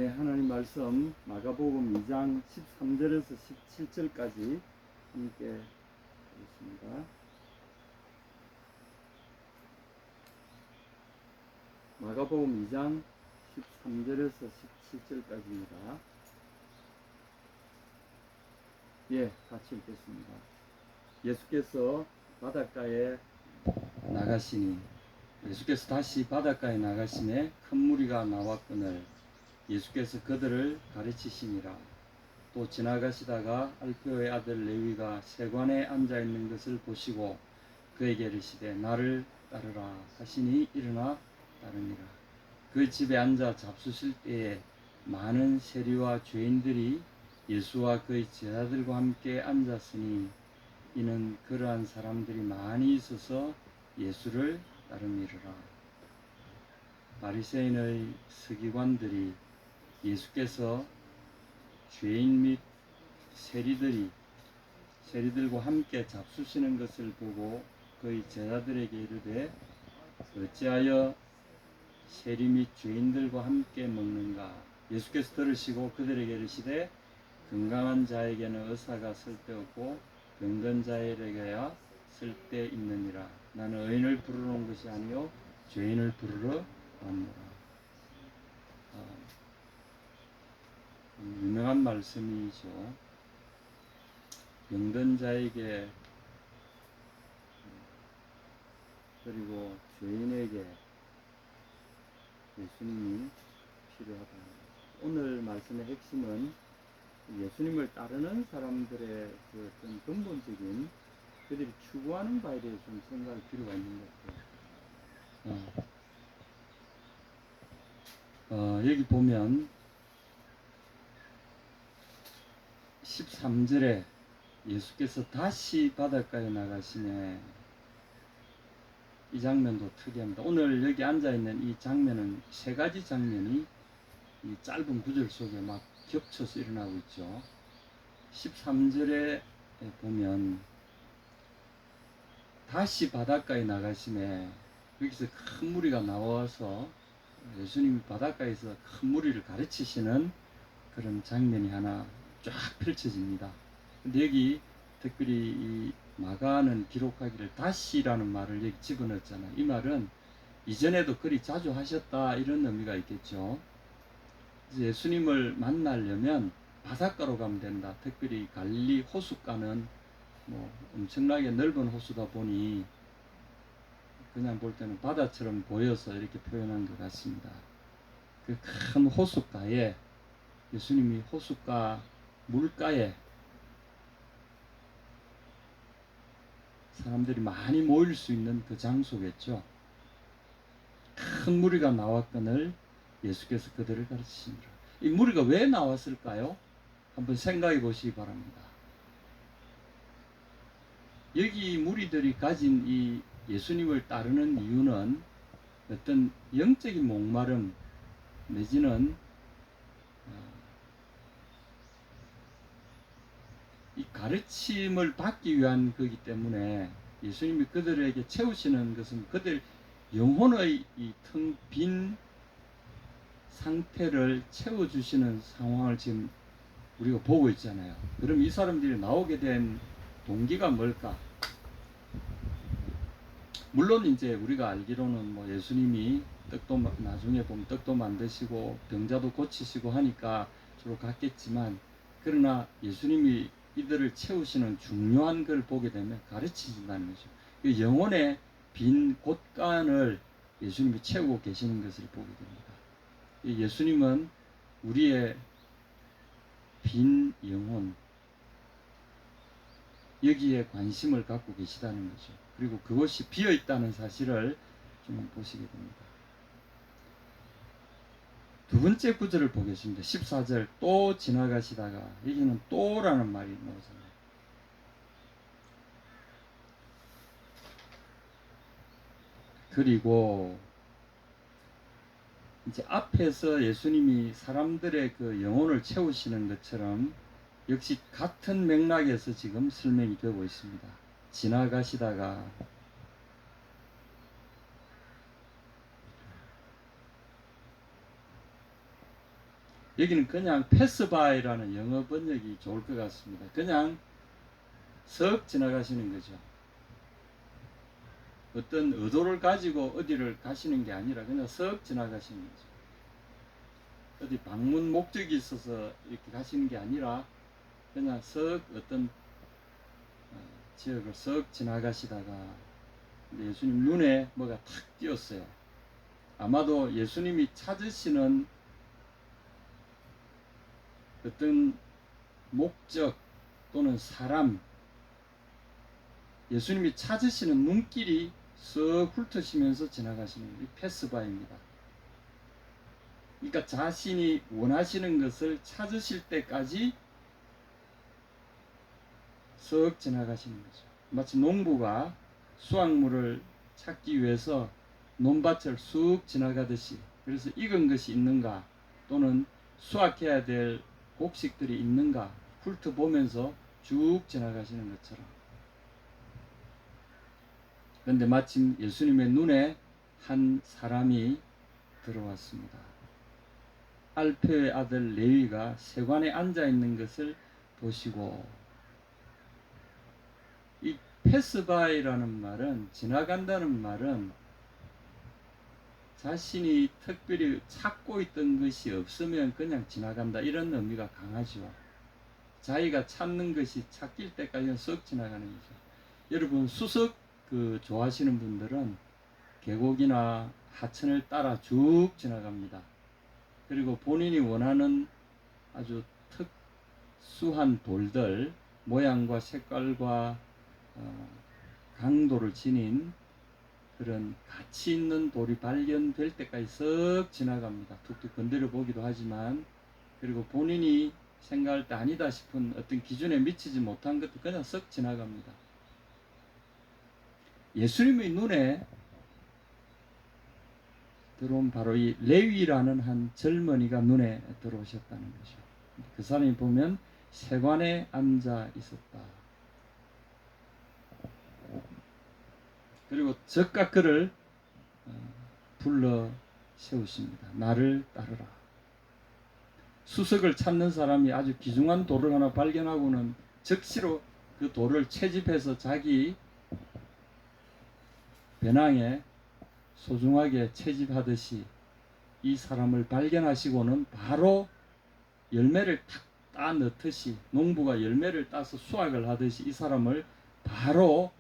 예, 하나님 말씀 마가복음 2장 13절에서 17절까지 함께 보겠습니다. 마가복음 2장 13절에서 17절까지입니다. 예, 같이 읽겠습니다. 예수께서 바닷가에 나가시니 예수께서 다시 바닷가에 나가시매 큰 무리가 나왔거늘 예수께서 그들을 가르치시니라. 또 지나가시다가 알페오의 아들 레위가 세관에 앉아있는 것을 보시고 그에게 이르시되 나를 따르라 하시니 일어나 따르니라. 그 집에 앉아 잡수실 때에 많은 세리와 죄인들이 예수와 그의 제자들과 함께 앉았으니 이는 그러한 사람들이 많이 있어서 예수를 따름이르라. 바리새인의 서기관들이 예수께서 죄인 및 세리들과 함께 잡수시는 것을 보고 그의 제자들에게 이르되 어찌하여 세리 및 죄인들과 함께 먹는가? 예수께서 들으시고 그들에게 이르시되 건강한 자에게는 의사가 쓸데없고 병든 자에게야 쓸데있느니라. 나는 의인을 부르러 온 것이 아니요 죄인을 부르러 왔노라. 유명한 말씀이죠. 병든 자에게 그리고 죄인에게 예수님이 필요하다. 오늘 말씀의 핵심은 예수님을 따르는 사람들의 그 어떤 근본적인 그들이 추구하는 바에 대해 좀 생각할 필요가 있는 것 같아요. 여기 보면 13절에 예수께서 다시 바닷가에 나가시네. 이 장면도 특이합니다. 오늘 여기 앉아있는 이 장면은 세 가지 장면이 이 짧은 구절 속에 막 겹쳐서 일어나고 있죠. 13절에 보면 다시 바닷가에 나가시네. 여기서 큰 무리가 나와서 예수님이 바닷가에서 큰 무리를 가르치시는 그런 장면이 하나 쫙 펼쳐집니다. 근데 여기 특별히 이 마가는 기록하기를 다시라는 말을 여기 집어넣었잖아요. 이 말은 이전에도 그리 자주 하셨다 이런 의미가 있겠죠. 예수님을 만나려면 바닷가로 가면 된다. 특별히 갈릴리 호숫가는 뭐 엄청나게 넓은 호수다 보니 그냥 볼 때는 바다처럼 보여서 이렇게 표현한 것 같습니다. 그 큰 호숫가에 예수님이 호숫가 물가에 사람들이 많이 모일 수 있는 그 장소겠죠. 큰 무리가 나왔거늘 예수께서 그들을 가르치시니라. 이 무리가 왜 나왔을까요? 한번 생각해 보시기 바랍니다. 여기 무리들이 가진 이 예수님을 따르는 이유는 어떤 영적인 목마름 내지는 이 가르침을 받기 위한 거기 때문에 예수님이 그들에게 채우시는 것은 그들 영혼의 이 텅 빈 상태를 채워주시는 상황을 지금 우리가 보고 있잖아요. 그럼 이 사람들이 나오게 된 동기가 뭘까? 물론 이제 우리가 알기로는 뭐 예수님이 떡도 나중에 보면 떡도 만드시고 병자도 고치시고 하니까 주로 갔겠지만, 그러나 예수님이 이들을 채우시는 중요한 걸 보게 되면 가르치신다는 거죠. 그 영혼의 빈 곳간을 예수님이 채우고 계시는 것을 보게 됩니다. 예수님은 우리의 빈 영혼, 여기에 관심을 갖고 계시다는 거죠. 그리고 그것이 비어있다는 사실을 좀 보시게 됩니다. 두 번째 구절을 보겠습니다. 14절 또 지나가시다가, 여기는 또라는 말이 나오잖아요. 그리고 이제 앞에서 예수님이 사람들의 그 영혼을 채우시는 것처럼 역시 같은 맥락에서 지금 설명이 되고 있습니다. 지나가시다가, 여기는 그냥 패스바이라는 영어 번역이 좋을 것 같습니다. 그냥 썩 지나가시는 거죠. 어떤 의도를 가지고 어디를 가시는 게 아니라 그냥 썩 지나가시는 거죠. 어디 방문 목적이 있어서 이렇게 가시는 게 아니라 그냥 썩 어떤 지역을 썩 지나가시다가 예수님 눈에 뭐가 탁 띄었어요. 아마도 예수님이 찾으시는 어떤 목적 또는 사람, 예수님이 찾으시는 눈길이 쓱 훑으시면서 지나가시는 이 패스바입니다. 그러니까 자신이 원하시는 것을 찾으실 때까지 쓱 지나가시는 거죠. 마치 농부가 수확물을 찾기 위해서 논밭을 쑥 지나가듯이, 그래서 익은 것이 있는가 또는 수확해야 될 곡식들이 있는가 훑어보면서 쭉 지나가시는 것처럼. 그런데 마침 예수님의 눈에 한 사람이 들어왔습니다. 알페의 아들 레위가 세관에 앉아 있는 것을 보시고, 이 패스바이라는 말은, 지나간다는 말은 자신이 특별히 찾고 있던 것이 없으면 그냥 지나간다, 이런 의미가 강하죠. 자기가 찾는 것이 찾길 때까지 썩 지나가는 거죠. 여러분, 수석 좋아하시는 분들은 계곡이나 하천을 따라 쭉 지나갑니다. 그리고 본인이 원하는 아주 특수한 돌들, 모양과 색깔과 강도를 지닌 그런 가치 있는 돌이 발견될 때까지 썩 지나갑니다. 툭툭 건드려 보기도 하지만, 그리고 본인이 생각할 때 아니다 싶은 어떤 기준에 미치지 못한 것도 그냥 썩 지나갑니다. 예수님의 눈에 들어온 바로 이 레위라는 한 젊은이가 눈에 들어오셨다는 거죠. 그 사람이 보면 세관에 앉아 있었다. 그리고 즉각 그를 불러 세우십니다. 나를 따르라. 수석을 찾는 사람이 아주 귀중한 돌을 하나 발견하고는 즉시로 그 돌을 채집해서 자기 배낭에 소중하게 채집하듯이 이 사람을 발견하시고는 바로 열매를 탁 따 넣듯이, 농부가 열매를 따서 수확을 하듯이 이 사람을 바로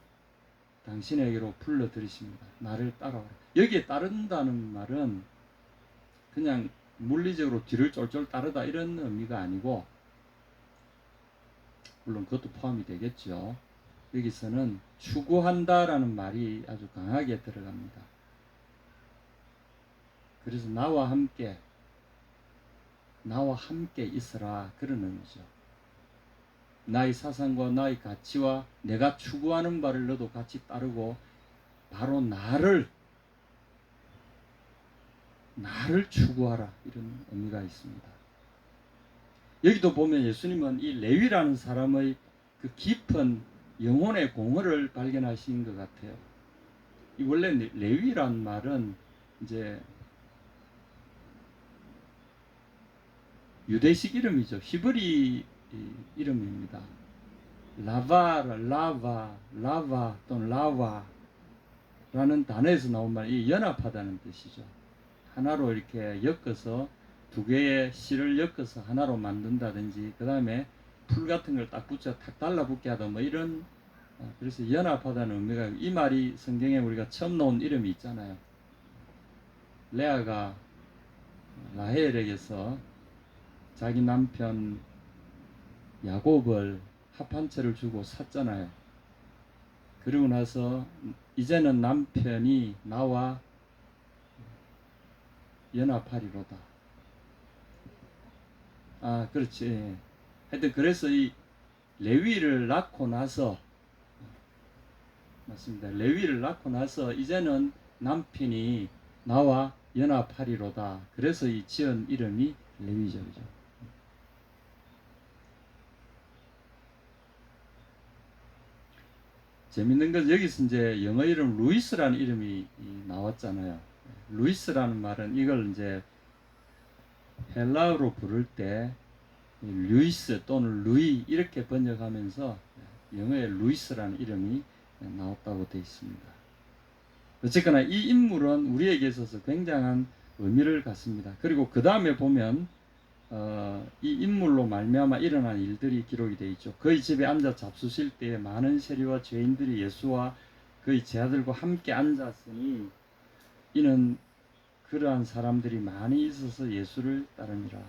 당신에게로 불러들이십니다. 나를 따라오라. 여기에 따른다는 말은 그냥 물리적으로 뒤를 쫄쫄 따르다 이런 의미가 아니고, 물론 그것도 포함이 되겠죠. 여기서는 추구한다라는 말이 아주 강하게 들어갑니다. 그래서 나와 함께 있으라, 그런 의미죠. 나의 사상과 나의 가치와 내가 추구하는 바를 너도 같이 따르고 바로 나를 추구하라, 이런 의미가 있습니다. 여기도 보면 예수님은 이 레위라는 사람의 그 깊은 영혼의 공허를 발견하신 것 같아요. 이 원래 레위란 말은 이제 유대식 이름이죠. 히브리 이름입니다. 라바 또는 라와라는 단어에서 나온 말이 연합하다는 뜻이죠. 하나로 이렇게 엮어서 두 개의 실을 엮어서 하나로 만든다든지, 그 다음에 풀 같은 걸 딱 붙여 탁 달라붙게 하다, 뭐 이런, 그래서 연합하다는 의미가, 이 말이 성경에 우리가 처음 나온 이름이 있잖아요. 레아가 라헬에게서 자기 남편 야곱을 합한 채를 주고 샀잖아요. 그리고 나서 이제는 남편이 나와 연합하리로다. 그렇지. 하여튼 그래서 이 레위를 낳고 나서, 맞습니다. 레위를 낳고 나서 이제는 남편이 나와 연합하리로다. 그래서 이 지은 이름이 레위죠. 그죠? 재밌는 건 여기서 이제 영어 이름 루이스라는 이름이 나왔잖아요. 루이스라는 말은 이걸 이제 헬라어로 부를 때 루이스 또는 루이 이렇게 번역하면서 영어에 루이스라는 이름이 나왔다고 되어 있습니다. 어쨌거나 이 인물은 우리에게 있어서 굉장한 의미를 갖습니다. 그리고 그 다음에 보면 이 인물로 말미암아 일어난 일들이 기록이 되어 있죠. 그의 집에 앉아 잡수실 때에 많은 세리와 죄인들이 예수와 그의 제자들과 함께 앉았으니 이는 그러한 사람들이 많이 있어서 예수를 따르니라.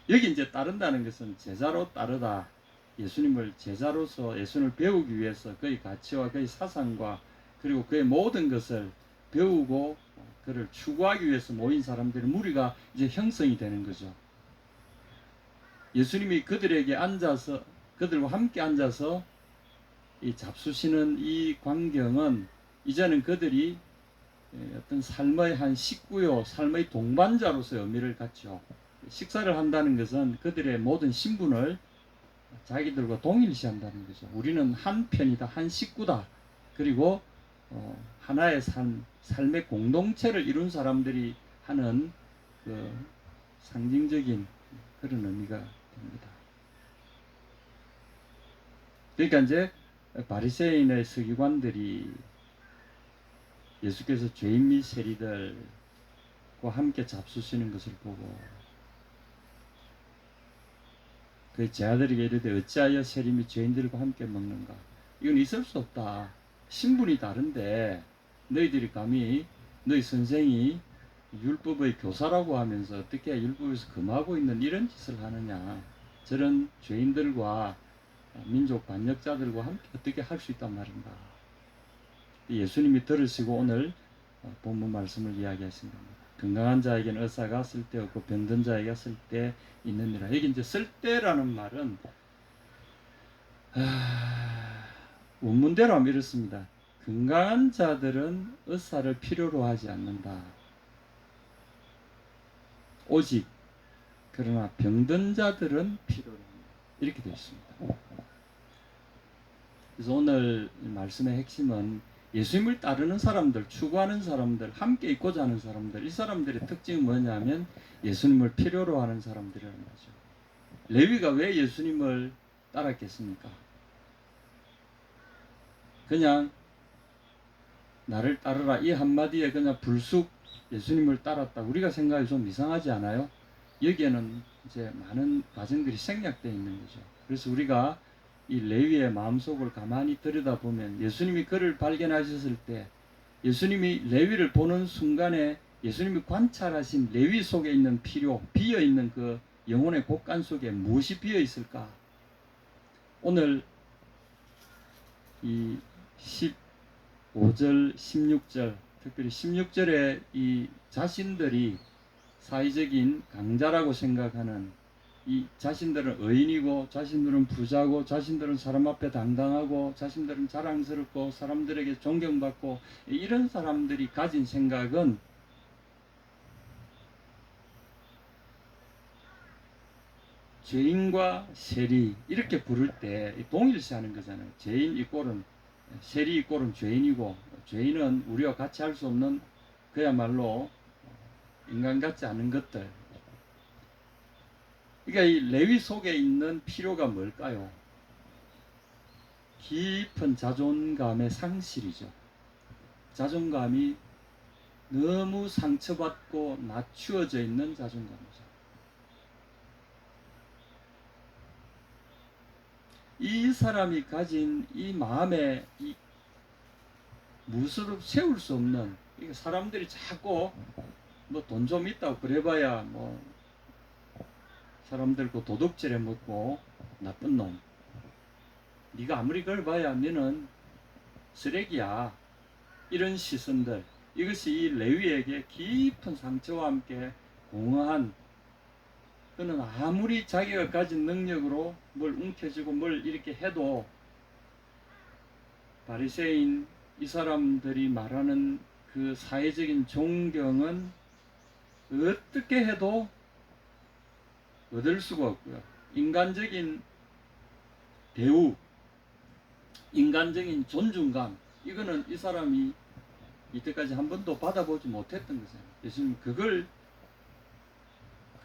여기 이제 따른다는 것은 제자로 따르다. 예수님을 제자로서 예수님을 배우기 위해서 그의 가치와 그의 사상과 그리고 그의 모든 것을 배우고 그를 추구하기 위해서 모인 사람들의 무리가 이제 형성이 되는 거죠. 예수님이 그들에게 앉아서 그들과 함께 앉아서 이 잡수시는 이 광경은 이제는 그들이 어떤 삶의 한 식구요, 삶의 동반자로서의 의미를 갖죠. 식사를 한다는 것은 그들의 모든 신분을 자기들과 동일시한다는 거죠. 우리는 한 편이다, 한 식구다. 그리고 하나의 삶의 공동체를 이룬 사람들이 하는 그 상징적인 그런 의미가 됩니다. 그러니까 이제 바리새인의 서기관들이 예수께서 죄인 및 세리들과 함께 잡수시는 것을 보고 그 제자들에게 이르되 어찌하여 세리 및 죄인들과 함께 먹는가? 이건 있을 수 없다. 신분이 다른데 너희들이 감히 너희 선생이 율법의 교사라고 하면서 어떻게 율법에서 금하고 있는 이런 짓을 하느냐? 저런 죄인들과 민족 반역자들과 함께 어떻게 할 수 있단 말인가? 예수님이 들으시고 오늘 본문 말씀을 이야기하신 겁니다. 건강한 자에게는 의사가 쓸데없고 병든 자에게 쓸데 있느니라. 여기 이제 쓸데라는 말은 원문대로 하면 이렇습니다. 건강한 자들은 의사를 필요로 하지 않는다. 오직 그러나 병든 자들은 필요로 합니다. 이렇게 되어 있습니다. 그래서 오늘 말씀의 핵심은 예수님을 따르는 사람들, 추구하는 사람들, 함께 있고자 하는 사람들, 이 사람들의 특징이 뭐냐면 예수님을 필요로 하는 사람들이라는 거죠. 레위가 왜 예수님을 따랐겠습니까? 그냥 나를 따르라 이 한마디에 그냥 불쑥 예수님을 따랐다. 우리가 생각이 좀 이상하지 않아요? 여기에는 이제 많은 과정들이 생략되어 있는 거죠. 그래서 우리가 이 레위의 마음속을 가만히 들여다보면 예수님이 그를 발견하셨을 때 예수님이 레위를 보는 순간에 예수님이 관찰하신 레위 속에 있는 필요, 비어있는 그 영혼의 곳간 속에 무엇이 비어있을까? 오늘 이 15절, 16절, 특별히 16절에 이 자신들이 사회적인 강자라고 생각하는 이 자신들은 의인이고 자신들은 부자고 자신들은 사람 앞에 당당하고 자신들은 자랑스럽고 사람들에게 존경받고 이런 사람들이 가진 생각은 죄인과 세리 이렇게 부를 때 동일시하는 거잖아요. 죄인 이꼴은 세리 이꼴은 죄인이고 죄인은 우리와 같이 할 수 없는 그야말로 인간 같지 않은 것들. 그러니까 이 레위 속에 있는 필요가 뭘까요? 깊은 자존감의 상실이죠. 자존감이 너무 상처받고 낮추어져 있는 자존감이죠. 이 사람이 가진 이 마음에 이 무엇으로 세울 수 없는 사람들이 자꾸 뭐 돈 좀 있다고 그래봐야 뭐 사람들 그 도둑질해 먹고 나쁜 놈. 네가 아무리 그걸 봐야 너는 쓰레기야. 이런 시선들. 이것이 이 레위에게 깊은 상처와 함께 공허한 그는 아무리 자기가 가진 능력으로 뭘 움켜쥐고 뭘 이렇게 해도 바리새인 이 사람들이 말하는 그 사회적인 존경은 어떻게 해도 얻을 수가 없고요. 인간적인 대우, 인간적인 존중감, 이거는 이 사람이 이때까지 한 번도 받아보지 못했던 거잖아요. 예수님 그걸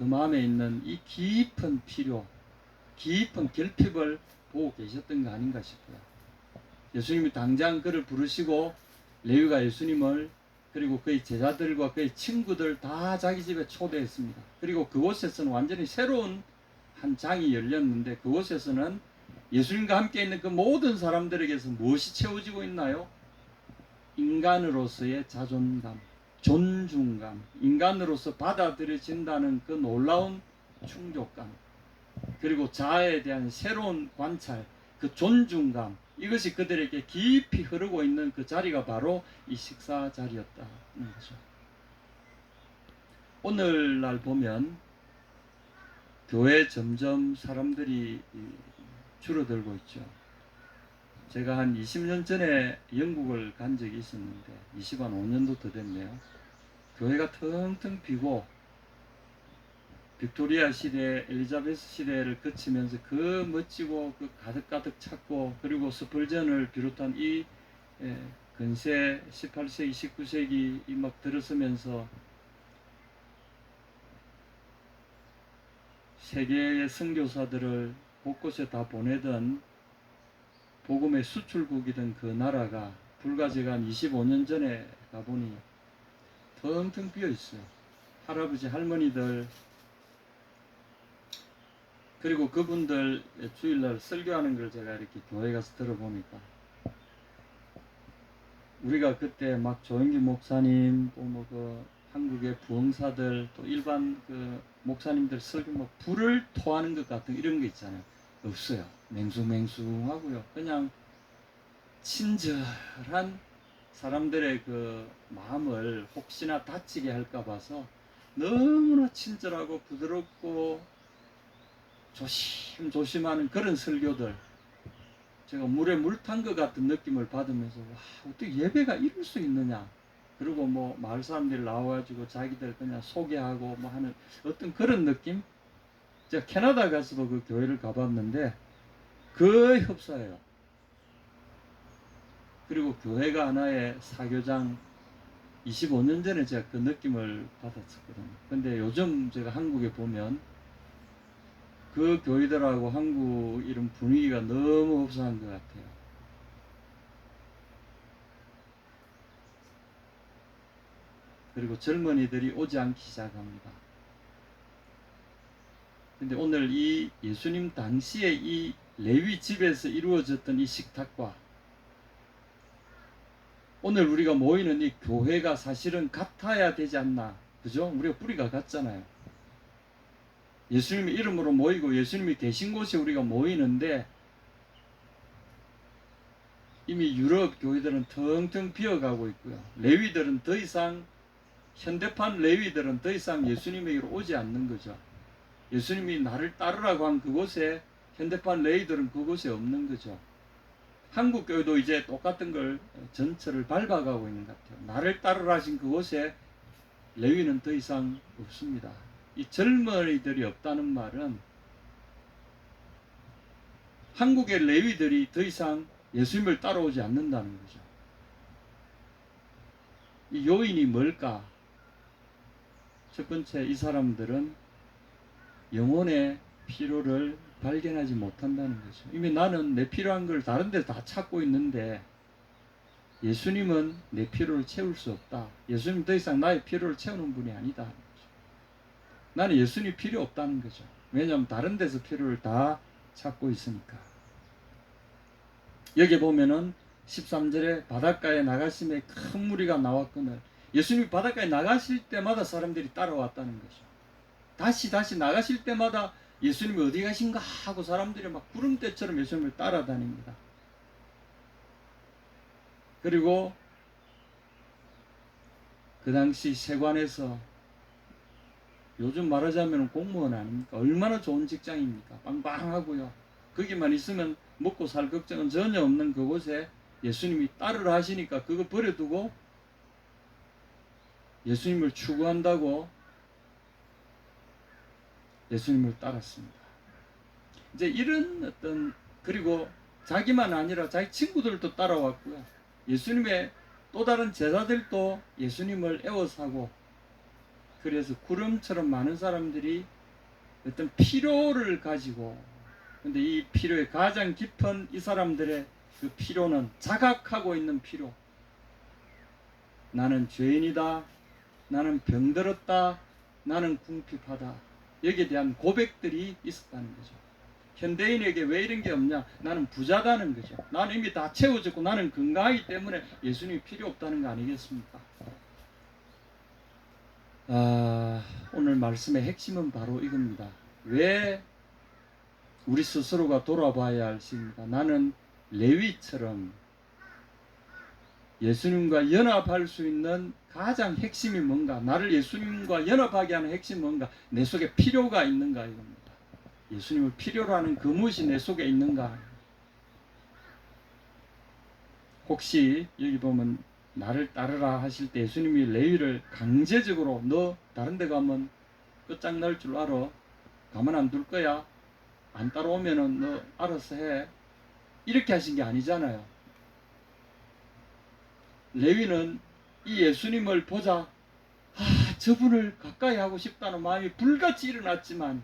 그 마음에 있는 이 깊은 필요, 깊은 결핍을 보고 계셨던 거 아닌가 싶어요. 예수님이 당장 그를 부르시고 레위가 예수님을 그리고 그의 제자들과 그의 친구들 다 자기 집에 초대했습니다. 그리고 그곳에서는 완전히 새로운 한 장이 열렸는데, 그곳에서는 예수님과 함께 있는 그 모든 사람들에게서 무엇이 채워지고 있나요? 인간으로서의 자존감, 존중감, 인간으로서 받아들여진다는 그 놀라운 충족감, 그리고 자아에 대한 새로운 관찰, 그 존중감, 이것이 그들에게 깊이 흐르고 있는 그 자리가 바로 이 식사 자리였다는 거죠. 오늘날 보면 교회에 점점 사람들이 줄어들고 있죠. 제가 한 20년 전에 영국을 간 적이 있었는데 25년도 더 됐네요. 교회가 텅텅 비고 빅토리아 시대, 엘리자베스 시대를 거치면서 그 멋지고 그 가득가득 찼고, 그리고 스펄전을 비롯한 이 근세 18세기, 19세기 이 막 들어서면서 세계의 선교사들을 곳곳에 다 보내던 복음의 수출국이던 그 나라가 불과 제가 한 25년 전에 가보니 텅텅 비어 있어요. 할아버지, 할머니들, 그리고 그분들 주일날 설교하는 걸 제가 이렇게 교회 가서 들어보니까, 우리가 그때 막 조영기 목사님, 또 뭐 그 한국의 부흥사들, 또 일반 그 목사님들 설교 막 불을 토하는 것 같은 이런 거 있잖아요. 없어요. 맹숭맹숭하고요. 그냥 친절한 사람들의 그 마음을 혹시나 다치게 할까 봐서 너무나 친절하고 부드럽고 조심조심하는 그런 설교들, 제가 물에 물 탄 것 같은 느낌을 받으면서, 와, 어떻게 예배가 이럴 수 있느냐. 그리고 뭐 마을 사람들이 나와가지고 자기들 그냥 소개하고 뭐 하는 어떤 그런 느낌. 제가 캐나다 가서도 그 교회를 가봤는데 거의 흡사해요. 그리고 교회가 하나의 사교장, 25년 전에 제가 그 느낌을 받았었거든요. 근데 요즘 제가 한국에 보면 그 교회들하고 한국 이런 분위기가 너무 흡사한 것 같아요. 그리고 젊은이들이 오지 않기 시작합니다. 근데 오늘 이 예수님 당시에 이 레위 집에서 이루어졌던 이 식탁과 오늘 우리가 모이는 이 교회가 사실은 같아야 되지 않나. 그죠? 우리가 뿌리가 같잖아요. 예수님의 이름으로 모이고 예수님이 계신 곳에 우리가 모이는데, 이미 유럽 교회들은 텅텅 비어가고 있고요. 레위들은 더 이상, 현대판 레위들은 더 이상 예수님에게로 오지 않는 거죠. 예수님이 나를 따르라고 한 그곳에 현대판 레위들은 그곳에 없는 거죠. 한국 교회도 이제 똑같은 걸 전철을 밟아가고 있는 것 같아요. 나를 따르라 하신 그곳에 레위는 더 이상 없습니다. 이 젊은이들이 없다는 말은 한국의 레위들이 더 이상 예수님을 따라오지 않는다는 거죠. 이 요인이 뭘까? 첫 번째, 이 사람들은 영혼의 필요를 발견하지 못한다는 거죠. 이미 나는 내 필요한 걸 다른 데 다 찾고 있는데 예수님은 내 필요를 채울 수 없다. 예수님 더 이상 나의 필요를 채우는 분이 아니다. 나는 예수님이 필요 없다는 거죠. 왜냐하면 다른 데서 필요를 다 찾고 있으니까. 여기 보면은 13절에 바닷가에 나가심에 큰 무리가 나왔거늘, 예수님이 바닷가에 나가실 때마다 사람들이 따라왔다는 거죠. 다시 나가실 때마다 예수님이 어디 가신가 하고 사람들이 막 구름대처럼 예수님을 따라다닙니다. 그리고 그 당시 세관에서, 요즘 말하자면 공무원 아닙니까? 얼마나 좋은 직장입니까? 빵빵하고요. 거기만 있으면 먹고 살 걱정은 전혀 없는 그곳에 예수님이 따르라 하시니까 그거 버려두고 예수님을 추구한다고 예수님을 따랐습니다. 이제 이런 어떤, 그리고 자기만 아니라 자기 친구들도 따라왔고요. 예수님의 또 다른 제자들도 예수님을 애워싸고 그래서 구름처럼 많은 사람들이 어떤 필요를 가지고, 근데 이 필요의 가장 깊은 이 사람들의 그 필요는 자각하고 있는 필요. 나는 죄인이다. 나는 병들었다. 나는 궁핍하다. 여기에 대한 고백들이 있었다는 거죠. 현대인에게 왜 이런 게 없냐? 나는 부자다는 거죠. 나는 이미 다 채워졌고 나는 건강하기 때문에 예수님이 필요 없다는 거 아니겠습니까? 오늘 말씀의 핵심은 바로 이겁니다. 왜 우리 스스로가 돌아봐야 할 것입니다. 나는 레위처럼 예수님과 연합할 수 있는 가장 핵심이 뭔가, 나를 예수님과 연합하게 하는 핵심이 뭔가, 내 속에 필요가 있는가 이겁니다. 예수님을 필요로 하는 그 무엇이 내 속에 있는가. 혹시 여기 보면 나를 따르라 하실 때 예수님이 레위를 강제적으로 너 다른 데 가면 끝장날 줄 알아? 가만 안 둘 거야? 안 따라오면은 너 알아서 해. 이렇게 하신 게 아니잖아요. 레위는 이 예수님을 보자 저분을 가까이 하고 싶다는 마음이 불같이 일어났지만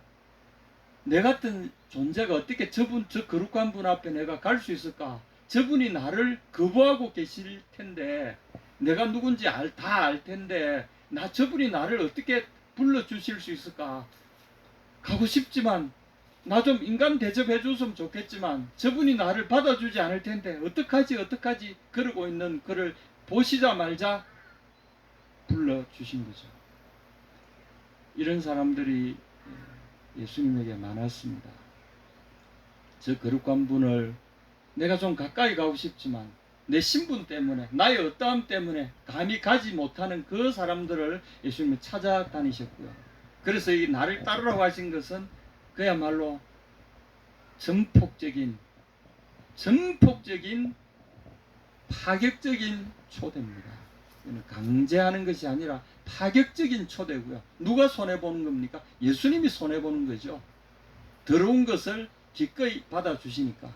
내 같은 존재가 어떻게 저분, 저 거룩한 분 앞에 내가 갈 수 있을까? 저분이 나를 거부하고 계실 텐데 내가 누군지 다 알 텐데 저분이 나를 어떻게 불러주실 수 있을까? 가고 싶지만 나 좀 인간 대접해 줬으면 좋겠지만 저분이 나를 받아주지 않을 텐데 어떡하지 그러고 있는 그를 보시자 말자 불러주신 거죠. 이런 사람들이 예수님에게 많았습니다. 저 거룩한 분을 내가 좀 가까이 가고 싶지만 내 신분 때문에 나의 어떠함 때문에 감히 가지 못하는 그 사람들을 예수님은 찾아다니셨고요. 그래서 이 나를 따르라고 하신 것은 그야말로 전폭적인 파격적인 초대입니다. 강제하는 것이 아니라 파격적인 초대고요. 누가 손해보는 겁니까? 예수님이 손해보는 거죠. 더러운 것을 기꺼이 받아주시니까,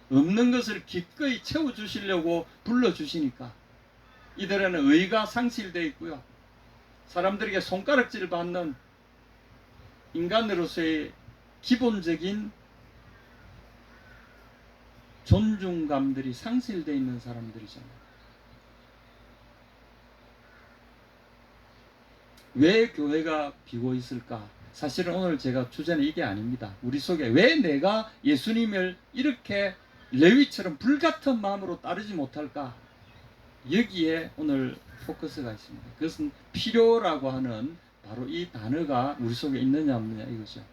없는 것을 기꺼이 채워주시려고 불러주시니까. 이들에는 의가 상실되어 있고요. 사람들에게 손가락질 받는 인간으로서의 기본적인 존중감들이 상실되어 있는 사람들이잖아요. 왜 교회가 비고 있을까? 사실은 오늘 제가 주제는 이게 아닙니다. 우리 속에 왜 내가 예수님을 이렇게 레위처럼 불같은 마음으로 따르지 못할까? 여기에 오늘 포커스가 있습니다. 그것은 필요라고 하는 바로 이 단어가 우리 속에 있느냐 없느냐 이거죠.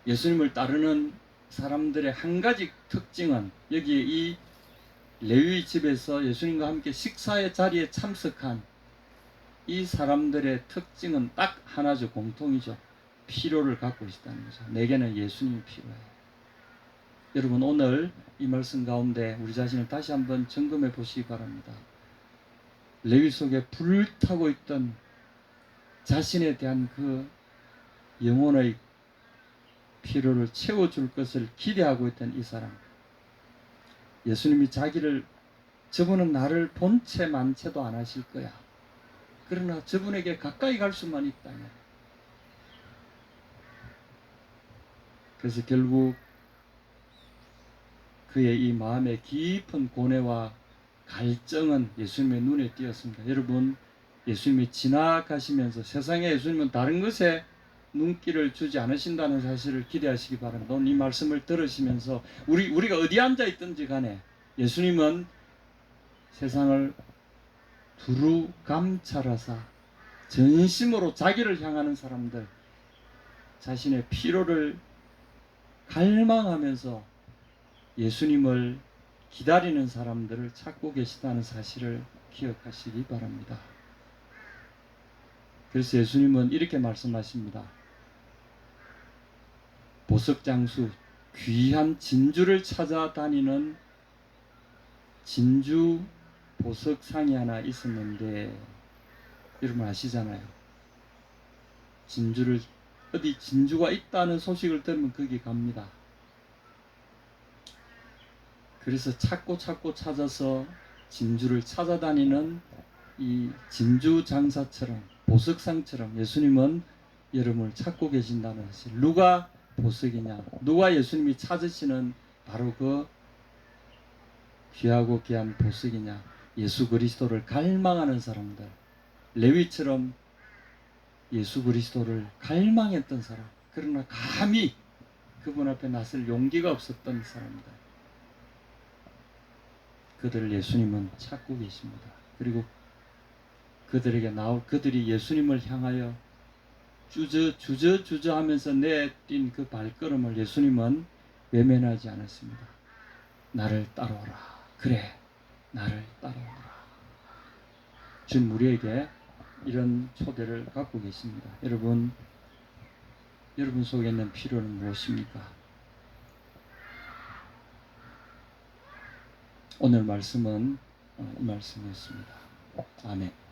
예수님을 따르는 사람들의 한 가지 특징은 여기에 이 레위 집에서 예수님과 함께 식사의 자리에 참석한 이 사람들의 특징은 딱 하나죠. 공통이죠. 필요를 갖고 있다는 거죠. 내게는 예수님이 필요해요. 여러분 오늘 이 말씀 가운데 우리 자신을 다시 한번 점검해 보시기 바랍니다. 레위 속에 불타고 있던 자신에 대한 그 영혼의 필요를 채워줄 것을 기대하고 있던 이 사람. 예수님이 자기를 저분은 나를 본채 만채도 안 하실 거야. 그러나 저분에게 가까이 갈 수만 있다면. 그래서 결국 그의 이 마음의 깊은 고뇌와 갈증은 예수님의 눈에 띄었습니다. 여러분 예수님이 지나가시면서 세상에 예수님은 다른 것에 눈길을 주지 않으신다는 사실을 기대하시기 바랍니다. 오늘 이 말씀을 들으시면서 우리가 어디 앉아 있든지 간에 예수님은 세상을 두루 감찰하사 전심으로 자기를 향하는 사람들, 자신의 필요를 갈망하면서 예수님을 기다리는 사람들을 찾고 계시다는 사실을 기억하시기 바랍니다. 그래서 예수님은 이렇게 말씀하십니다. 보석장수, 귀한 진주를 찾아다니는 진주 보석상이 하나 있었는데, 여러분 아시잖아요. 진주를 어디 진주가 있다는 소식을 들으면 거기 갑니다. 그래서 찾고 찾아서 진주를 찾아다니는 이 진주 장사처럼 보석상처럼 예수님은 여러분을 찾고 계신다는 사실. 누가 보석이냐? 누가 예수님이 찾으시는 바로 그 귀하고 귀한 보석이냐? 예수 그리스도를 갈망하는 사람들. 레위처럼 예수 그리스도를 갈망했던 사람. 그러나 감히 그분 앞에 나설 용기가 없었던 사람들. 그들을 예수님은 찾고 계십니다. 그리고 그들이 예수님을 향하여 주저 하면서 내뛴 그 발걸음을 예수님은 외면하지 않았습니다. 나를 따라오라. 그래, 나를 따라오라. 지금 우리에게 이런 초대를 갖고 계십니다. 여러분 속에 있는 필요는 무엇입니까? 오늘 말씀은 이 말씀이었습니다. 아멘.